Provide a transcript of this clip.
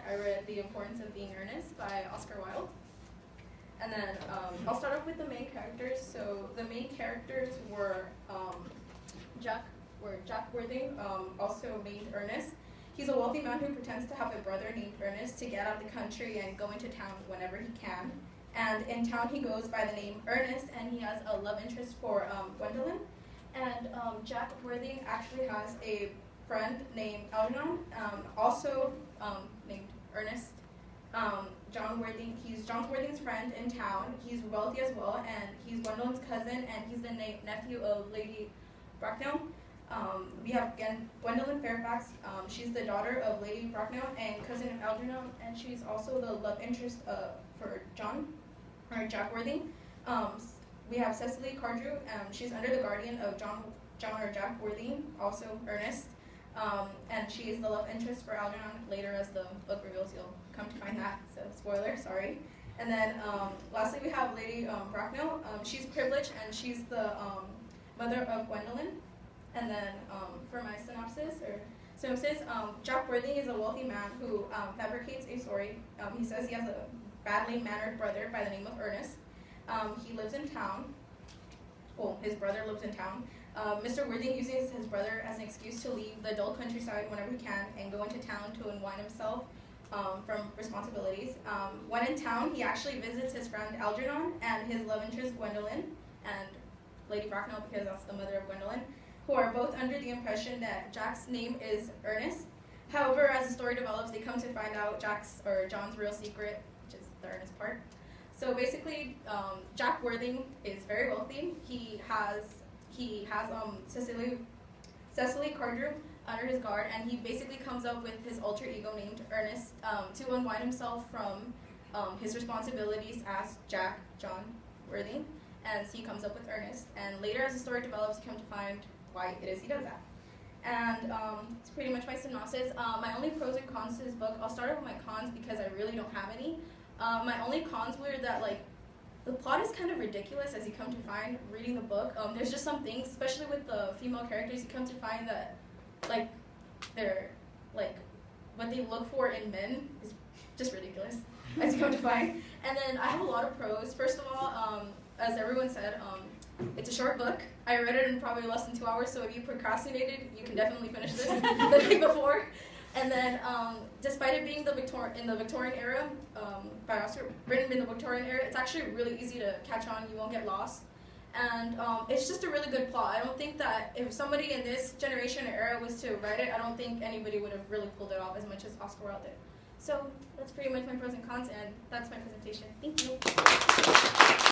I read The Importance of Being Earnest by Oscar Wilde. And then I'll start off with the main characters. So the main characters were Jack Worthing, also named Ernest. He's a wealthy man who pretends to have a brother named Ernest to get out of the country and go into town whenever he can. And in town he goes by the name Ernest, and he has a love interest for Gwendolyn. And Jack Worthing actually has a friend named Algernon, also named Ernest. He's John Worthing's friend in town. He's wealthy as well, and he's Gwendolyn's cousin, and he's the nephew of Lady Bracknell. We have again Gwendolyn Fairfax. She's the daughter of Lady Bracknell and cousin of Algernon, and she's also the love interest for Jack Worthing. We have Cecily Cardew. She's under the guardian of Jack Worthing, also Ernest. And she is the love interest for Algernon. Later, as the book reveals, you'll come to find that. So, spoiler, sorry. And then, lastly, we have Lady Bracknell. She's privileged, and she's the mother of Gwendolyn. And then, for my synopsis, Jack Worthing is a wealthy man who fabricates a story. He says he has a badly mannered brother by the name of Ernest. He lives in town. Well, his brother lives in town. Mr. Worthing uses his brother as an excuse to leave the dull countryside whenever he can and go into town to unwind himself from responsibilities. When in town, he actually visits his friend Algernon and his love interest Gwendolyn and Lady Bracknell, because that's the mother of Gwendolyn, who are both under the impression that Jack's name is Ernest. However, as the story develops, they come to find out John's real secret, which is the Ernest part. So basically, Jack Worthing is very wealthy. He has Cecily Cardew under his guard, and he basically comes up with his alter ego named Ernest to unwind himself from his responsibilities as John Worthing, and so he comes up with Ernest. And later, as the story develops, you come to find why it is he does that. And it's pretty much my synopsis. My only pros and cons to this book, I'll start off with my cons because I really don't have any. My only cons were that, like, the plot is kind of ridiculous, as you come to find reading the book. There's just some things, especially with the female characters, you come to find that, like, they're, like, what they look for in men is just ridiculous, as you come to find. And then I have a lot of pros. First of all, as everyone said, it's a short book. I read it in probably less than 2 hours, so if you procrastinated, you can definitely finish this the day before. And then, despite it being in the Victorian era, written in the Victorian era, it's actually really easy to catch on. You won't get lost. And it's just a really good plot. I don't think that if somebody in this generation or era was to write it, I don't think anybody would have really pulled it off as much as Oscar Wilde did. So that's pretty much my pros and cons, and that's my presentation. Thank you.